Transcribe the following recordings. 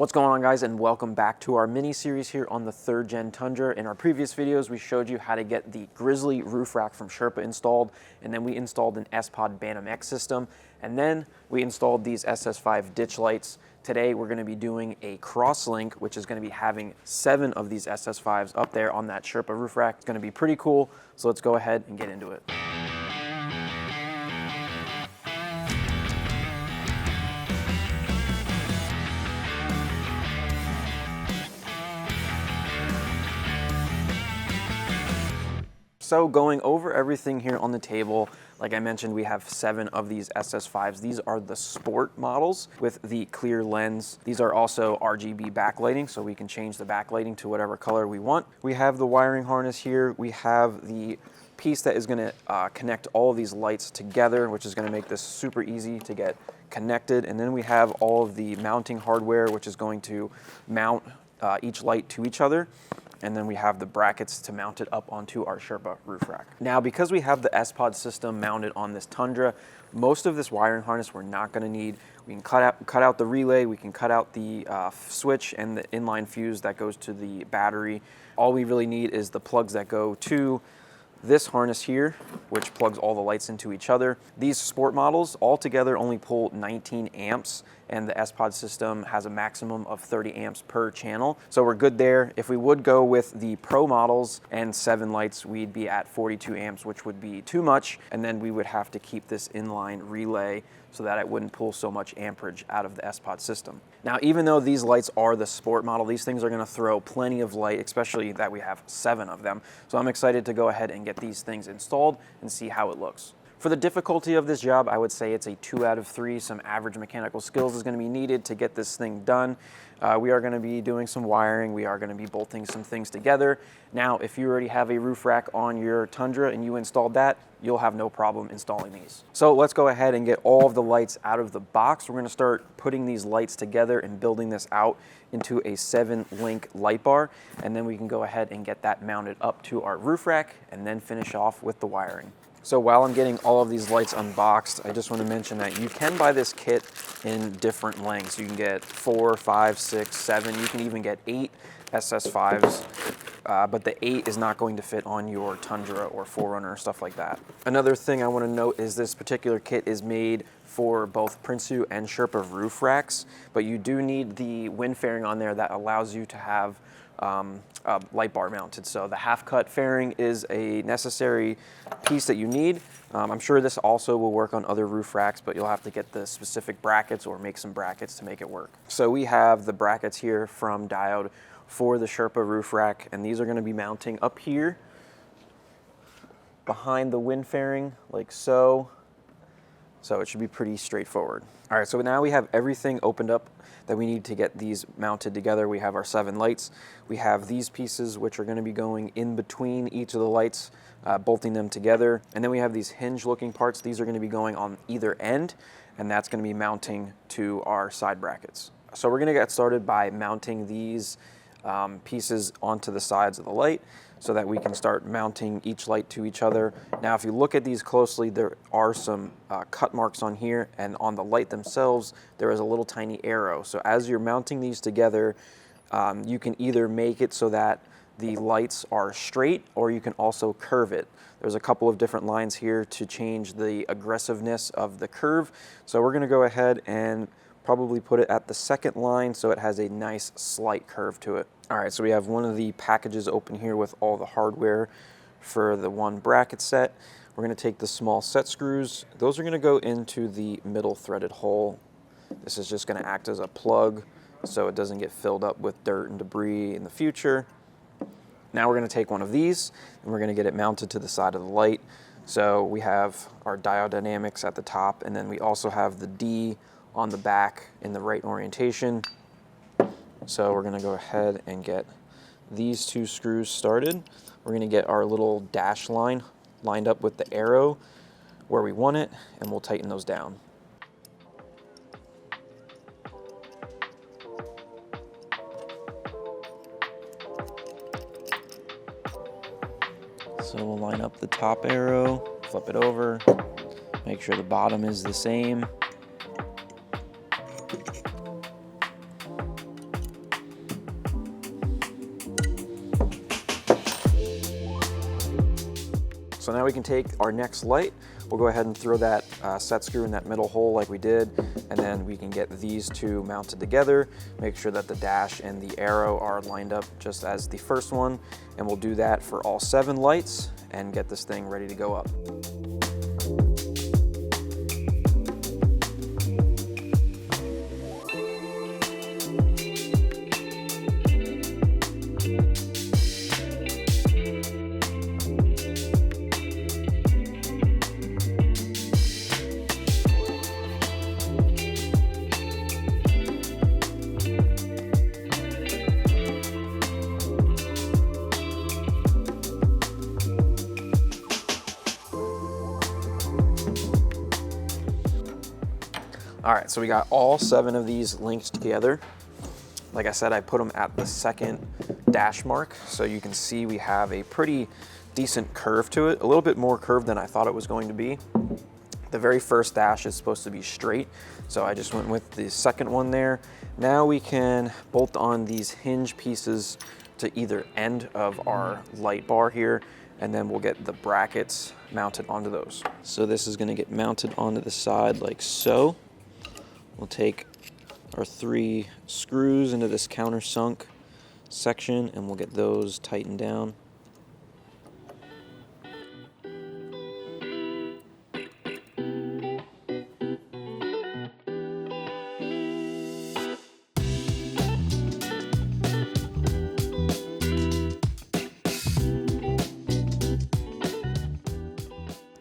What's going on, guys, and welcome back to our mini series here on the 3rd gen Tundra. In our previous videos, we showed you how to get the Grizzly roof rack from Sherpa installed, and then we installed an sPod BantamX system, and then we installed these SS5 ditch lights. Today, we're going to be doing a Crosslink, which is going to be having 7 of these SS5s up there on that Sherpa roof rack. It's going to be pretty cool, so let's go ahead and get into it. So going over everything here on the table, like I mentioned, we have 7 of these SS5s. These are the Sport models with the clear lens. These are also RGB backlighting, so we can change the backlighting to whatever color we want. We have the wiring harness here. We have the piece that is gonna connect all of these lights together, which is gonna make this super easy to get connected. And then we have all of the mounting hardware, which is going to mount each light to each other. And then we have the brackets to mount it up onto our Sherpa roof rack. Now, because we have the sPod system mounted on this Tundra, most of this wiring harness we're not gonna need. We can cut out the relay, we can cut out the switch and the inline fuse that goes to the battery. All we really need is the plugs that go to this harness here, which plugs all the lights into each other. These Sport models all together only pull 19 amps, and the sPod system has a maximum of 30 amps per channel. So we're good there. If we would go with the Pro models and 7 lights, we'd be at 42 amps, which would be too much. And then we would have to keep this inline relay so that it wouldn't pull so much amperage out of the sPod system. Now, even though these lights are the Sport model, these things are gonna throw plenty of light, especially that we have 7 of them. So I'm excited to go ahead and get these things installed and see how it looks. For the difficulty of this job, I would say it's a 2 out of 3. Some average mechanical skills is gonna be needed to get this thing done. We are gonna be doing some wiring. We are gonna be bolting some things together. Now, if you already have a roof rack on your Tundra and you installed that, you'll have no problem installing these. So let's go ahead and get all of the lights out of the box. We're gonna start putting these lights together and building this out into a 7-link light bar, and then we can go ahead and get that mounted up to our roof rack and then finish off with the wiring. So while I'm getting all of these lights unboxed, I just want to mention that you can buy this kit in different lengths. You can get 4, 5, 6, 7, you can even get 8 SS5s, but the 8 is not going to fit on your Tundra or 4Runner or stuff like that. Another thing I want to note is this particular kit is made for both Prinsu and Sherpa roof racks, but you do need the wind fairing on there that allows you to have a light bar mounted. So the half-cut fairing is a necessary piece that you need. I'm sure this also will work on other roof racks, but you'll have to get the specific brackets or make some brackets to make it work. So we have the brackets here from Diode for the Sherpa roof rack, and these are going to be mounting up here behind the wind fairing, like so. So it should be pretty straightforward. All right, so now we have everything opened up that we need to get these mounted together. We have our 7 lights. We have these pieces, which are gonna be going in between each of the lights, bolting them together. And then we have these hinge-looking parts. These are gonna be going on either end, and that's gonna be mounting to our side brackets. So we're gonna get started by mounting these pieces onto the sides of the light so that we can start mounting each light to each other. Now, if you look at these closely, there are some cut marks on here, and on the light themselves, there is a little tiny arrow. So as you're mounting these together, you can either make it so that the lights are straight, or you can also curve it. There's a couple of different lines here to change the aggressiveness of the curve. So we're gonna go ahead and probably put it at the 2nd line so it has a nice slight curve to it. All right, so we have one of the packages open here with all the hardware for the 1 bracket set. We're gonna take the small set screws. Those are gonna go into the middle threaded hole. This is just gonna act as a plug so it doesn't get filled up with dirt and debris in the future. Now we're gonna take one of these and we're gonna get it mounted to the side of the light. So we have our diode dynamics at the top, and then we also have the D on the back in the right orientation. So we're gonna go ahead and get these 2 screws started. We're gonna get our little dash line lined up with the arrow where we want it, and we'll tighten those down. So we'll line up the top arrow, flip it over, make sure the bottom is the same. So now we can take our next light. We'll go ahead and throw that set screw in that middle hole like we did, and then we can get these two mounted together, make sure that the dash and the arrow are lined up just as the first one, and we'll do that for all 7 lights and get this thing ready to go up. All right, so we got all 7 of these linked together. Like I said, I put them at the second dash mark, so you can see we have a pretty decent curve to it, a little bit more curve than I thought it was going to be. The very first dash is supposed to be straight, so I just went with the second one there. Now we can bolt on these hinge pieces to either end of our light bar here, and then we'll get the brackets mounted onto those. So this is gonna get mounted onto the side like so. We'll take our 3 screws into this countersunk section and we'll get those tightened down.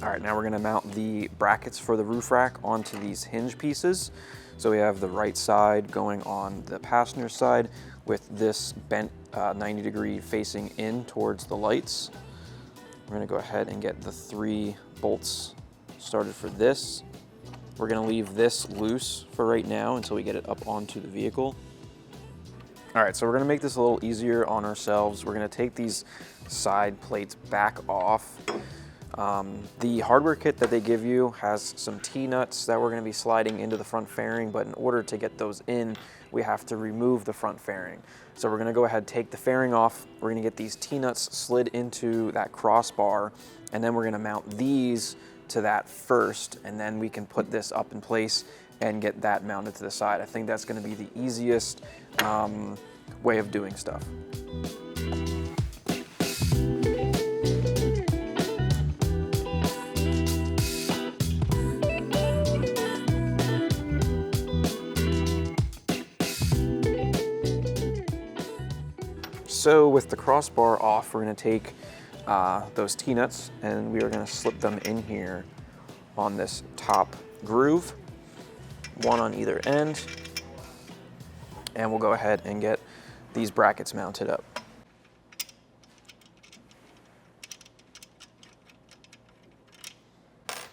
All right, now we're gonna mount the brackets for the roof rack onto these hinge pieces. So we have the right side going on the passenger side with this bent 90 degree facing in towards the lights. We're gonna go ahead and get the 3 bolts started for this. We're gonna leave this loose for right now until we get it up onto the vehicle. All right, so we're gonna make this a little easier on ourselves. We're gonna take these side plates back off. The hardware kit that they give you has some T-nuts that we're going to be sliding into the front fairing, but in order to get those in, we have to remove the front fairing. So we're going to go ahead and take the fairing off. We're going to get these T-nuts slid into that crossbar, and then we're going to mount these to that first, and then we can put this up in place and get that mounted to the side. I think that's going to be the easiest way of doing stuff. So with the crossbar off, we're going to take those T-nuts and we are going to slip them in here on this top groove, one on either end, and we'll go ahead and get these brackets mounted up.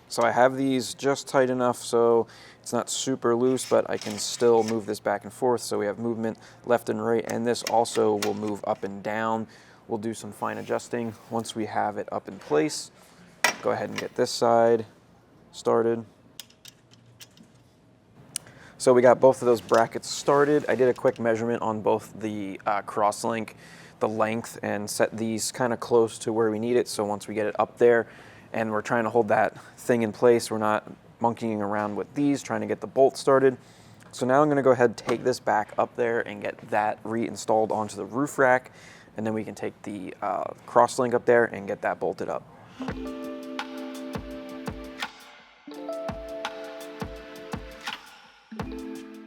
So I have these just tight enough so it's not super loose, but I can still move this back and forth, so we have movement left and right, and this also will move up and down. We'll do some fine adjusting once we have it up in place. Go ahead and get this side started. So we got both of those brackets started. I did a quick measurement on both the Crosslink, the length, and set these kind of close to where we need it, so once we get it up there and we're trying to hold that thing in place, we're not monkeying around with these, trying to get the bolt started. So now I'm gonna go ahead and take this back up there and get that reinstalled onto the roof rack, and then we can take the Crosslink up there and get that bolted up.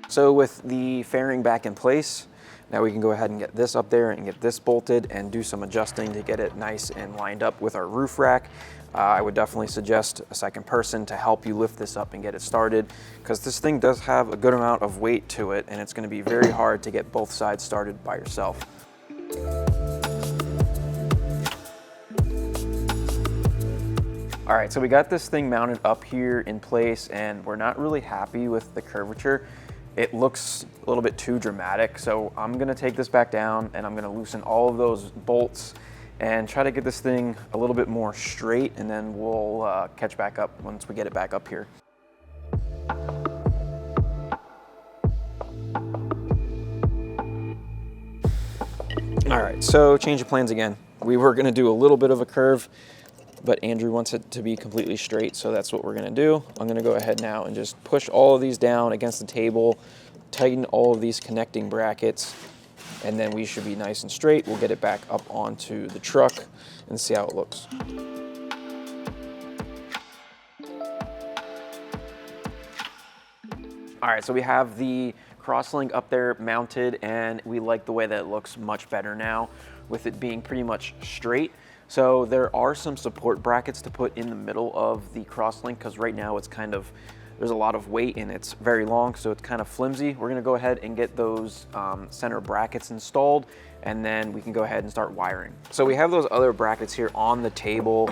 So with the fairing back in place, now we can go ahead and get this up there and get this bolted and do some adjusting to get it nice and lined up with our roof rack. I would definitely suggest a second person to help you lift this up and get it started, because this thing does have a good amount of weight to it and it's going to be very hard to get both sides started by yourself. All right, so we got this thing mounted up here in place and we're not really happy with the curvature. It looks a little bit too dramatic, so I'm gonna take this back down and I'm gonna loosen all of those bolts and try to get this thing a little bit more straight, and then we'll catch back up once we get it back up here. All right, so change of plans again. We were gonna do a little bit of a curve. but Andrew wants it to be completely straight, so that's what we're gonna do. I'm gonna go ahead now and just push all of these down against the table, tighten all of these connecting brackets, and then we should be nice and straight. We'll get it back up onto the truck and see how it looks. All right, so we have the Crosslink up there mounted, and we like the way that it looks much better now with it being pretty much straight. So there are some support brackets to put in the middle of the Crosslink, because right now it's kind of, there's a lot of weight and it's very long, so it's kind of flimsy. We're gonna go ahead and get those center brackets installed, and then we can go ahead and start wiring. So we have those other brackets here on the table.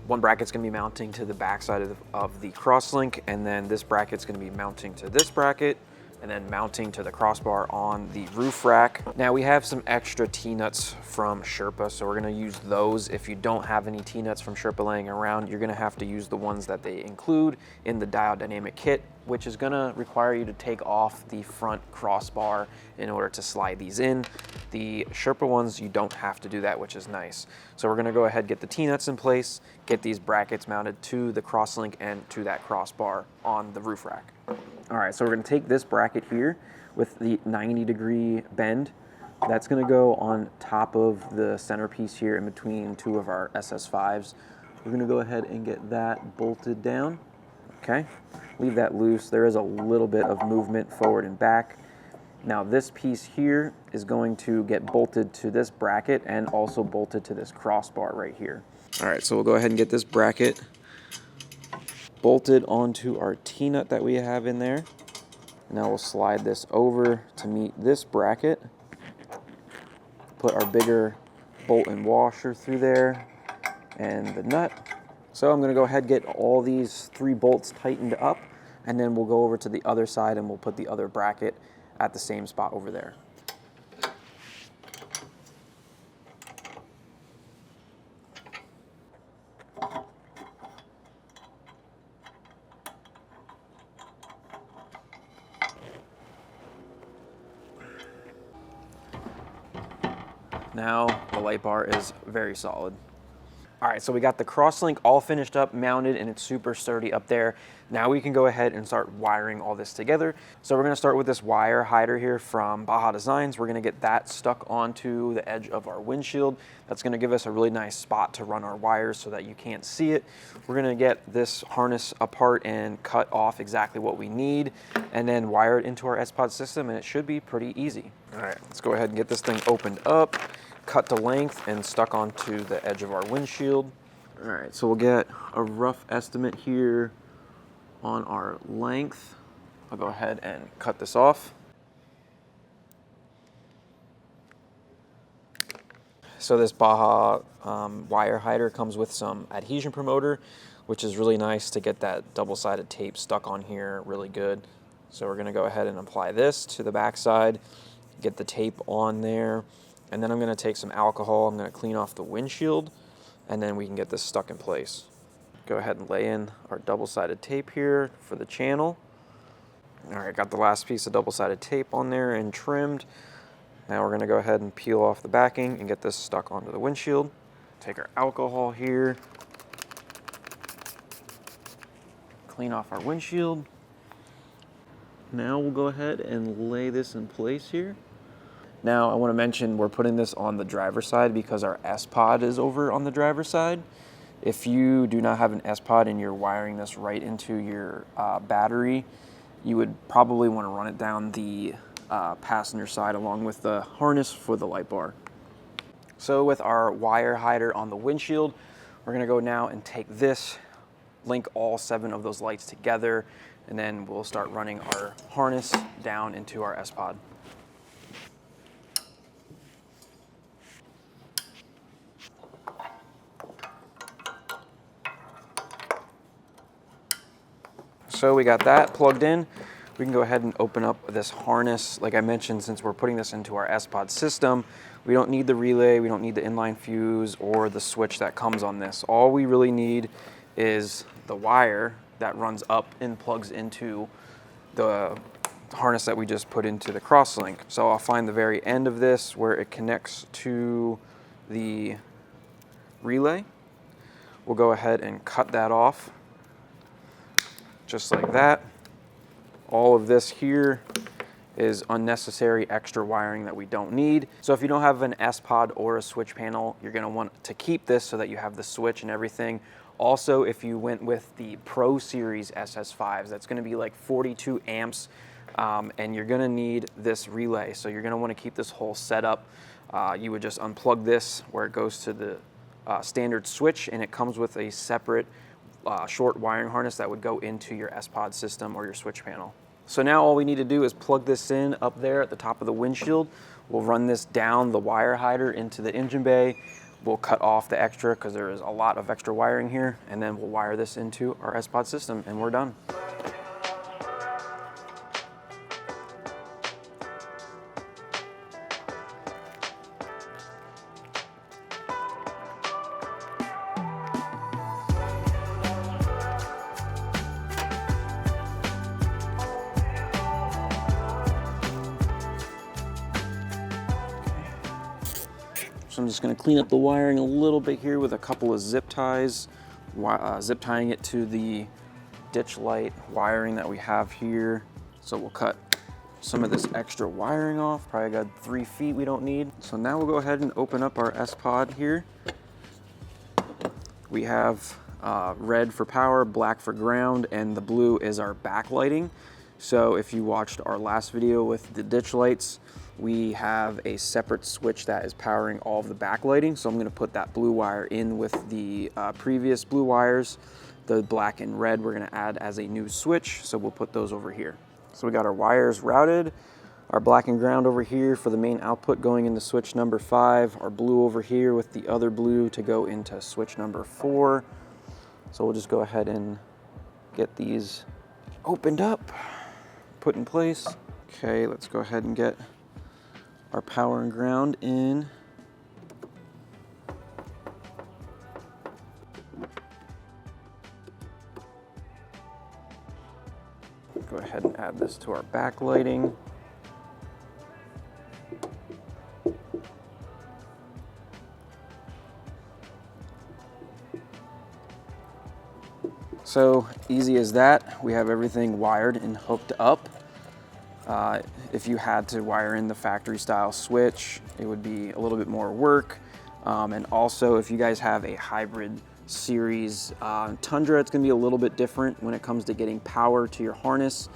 One bracket's gonna be mounting to the backside of the Crosslink, and then this bracket's gonna be mounting to this bracket, and then mounting to the crossbar on the roof rack. Now we have some extra T-nuts from Sherpa, so we're gonna use those. If you don't have any T-nuts from Sherpa laying around, you're gonna have to use the ones that they include in the Diode Dynamic Kit, which is gonna require you to take off the front crossbar in order to slide these in. The Sherpa ones, you don't have to do that, which is nice. So we're gonna go ahead, get the T-nuts in place, get these brackets mounted to the Crosslink and to that crossbar on the roof rack. All right, so we're gonna take this bracket here with the 90-degree bend. That's gonna go on top of the centerpiece here in between two of our SS5s. We're gonna go ahead and get that bolted down, okay? Leave that loose. There is a little bit of movement forward and back. Now this piece here is going to get bolted to this bracket and also bolted to this crossbar right here. All right, so we'll go ahead and get this bracket bolted onto our T-nut that we have in there. Now we'll slide this over to meet this bracket. Put our bigger bolt and washer through there and the nut. So I'm gonna go ahead and get all these 3 bolts tightened up, and then we'll go over to the other side and we'll put the other bracket at the same spot over there. Now the light bar is very solid. All right, so we got the Crosslink all finished up, mounted, and it's super sturdy up there. Now we can go ahead and start wiring all this together. So we're gonna start with this wire hider here from Baja Designs. We're gonna get that stuck onto the edge of our windshield. That's gonna give us a really nice spot to run our wires so that you can't see it. We're gonna get this harness apart and cut off exactly what we need, and then wire it into our sPod system, and it should be pretty easy. All right, let's go ahead and get this thing opened up, cut to length, and stuck onto the edge of our windshield. All right, so we'll get a rough estimate here on our length. I'll go ahead and cut this off. So this Baja wire hider comes with some adhesion promoter, which is really nice to get that double-sided tape stuck on here really good. So we're gonna go ahead and apply this to the backside, get the tape on there, and then I'm gonna take some alcohol, I'm gonna clean off the windshield, and then we can get this stuck in place. Go ahead and lay in our double-sided tape here for the channel. All right, got the last piece of double-sided tape on there and trimmed. Now we're gonna go ahead and peel off the backing and get this stuck onto the windshield. Take our alcohol here, clean off our windshield. Now we'll go ahead and lay this in place here. Now I want to mention we're putting this on the driver's side because our sPod is over on the driver's side. If you do not have an sPod and you're wiring this right into your battery, you would probably want to run it down the passenger side along with the harness for the light bar. So with our wire hider on the windshield, we're going to go now and take this, link all 7 of those lights together, and then we'll start running our harness down into our sPod. So we got that plugged in. We can go ahead and open up this harness. Like I mentioned, since we're putting this into our sPod system, we don't need the relay, we don't need the inline fuse or the switch that comes on this. All we really need is the wire that runs up and plugs into the harness that we just put into the Crosslink. So I'll find the very end of this where it connects to the relay. We'll go ahead and cut that off, just like that. All of this here is unnecessary extra wiring that we don't need. So if you don't have an sPod or a switch panel, you're gonna want to keep this so that you have the switch and everything. Also, if you went with the Pro Series SS5s, that's gonna be like 42 amps, and you're gonna need this relay. So you're gonna wanna keep this whole setup. You would just unplug this where it goes to the standard switch, and it comes with a separate short wiring harness that would go into your sPod system or your switch panel. So now all we need to do is plug this in up there at the top of the windshield. We'll run this down the wire hider into the engine bay. We'll cut off the extra because there is a lot of extra wiring here, and then we'll wire this into our sPod system and we're done. So I'm just going to clean up the wiring a little bit here with a couple of zip ties, zip tying it to the ditch light wiring that we have here. So we'll cut some of this extra wiring off, probably got 3 feet we don't need. So now we'll go ahead and open up our sPod here. We have red for power, black for ground, and the blue is our backlighting. So if you watched our last video with the ditch lights, we have a separate switch that is powering all of the backlighting. So I'm going to put that blue wire in with the previous blue wires. The black and red we're going to add as a new switch. So we'll put those over here. So we got our wires routed, our black and ground over here for the main output going into switch number 5, our blue over here with the other blue to go into switch number 4. So we'll just go ahead and get these opened up, put in place. Okay, let's go ahead and get our power and ground in. Go ahead and add this to our backlighting. So easy as that. We have everything wired and hooked up. If you had to wire in the factory style switch, it would be a little bit more work. And also if you guys have a hybrid series Tundra, it's gonna be a little bit different when it comes to getting power to your harness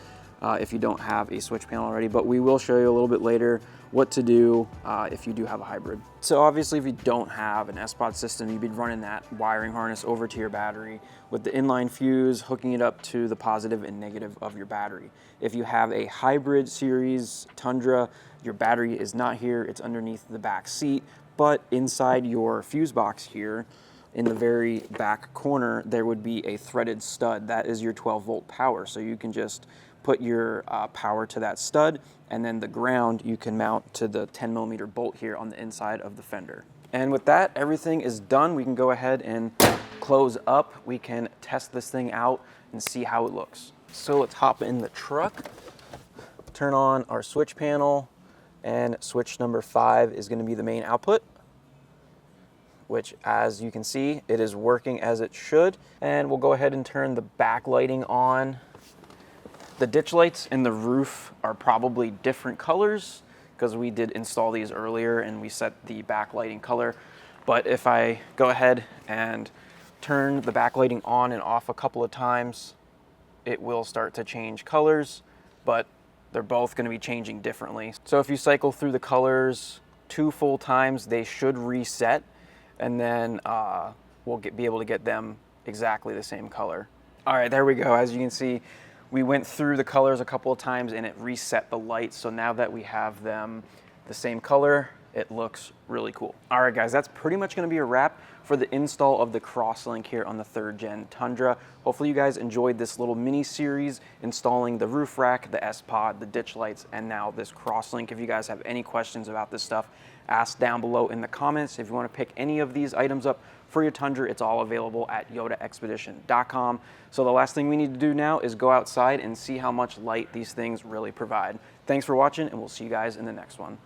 if you don't have a switch panel already, but we will show you a little bit later what to do if you do have a hybrid. So obviously if you don't have an sPod system, you'd be running that wiring harness over to your battery with the inline fuse, hooking it up to the positive and negative of your battery. If you have a hybrid series Tundra, your battery is not here, it's underneath the back seat, but inside your fuse box here, in the very back corner, there would be a threaded stud. That is your 12-volt power. So you can just put your power to that stud, and then the ground you can mount to the 10mm bolt here on the inside of the fender. And with that, everything is done. We can go ahead and close up. We can test this thing out and see how it looks. So let's hop in the truck, turn on our switch panel, and switch number 5 is going to be the main output, which as you can see, it is working as it should. And we'll go ahead and turn the backlighting on. The ditch lights in the roof are probably different colors because we did install these earlier and we set the backlighting color. But if I go ahead and turn the backlighting on and off a couple of times, it will start to change colors, but they're both going to be changing differently. So if you cycle through the colors 2 full times, they should reset, and then we'll be able to get them exactly the same color. All right, there we go. As you can see, we went through the colors a couple of times and it reset the lights. So now that we have them the same color, it looks really cool. All right, guys, that's pretty much gonna be a wrap for the install of the Crosslink here on the 3rd gen Tundra. Hopefully you guys enjoyed this little mini series installing the roof rack, the sPod, the ditch lights, and now this Crosslink. If you guys have any questions about this stuff, ask down below in the comments. If you want to pick any of these items up for your Tundra, it's all available at YotaXpedition.com. So the last thing we need to do now is go outside and see how much light these things really provide. Thanks for watching, and we'll see you guys in the next one.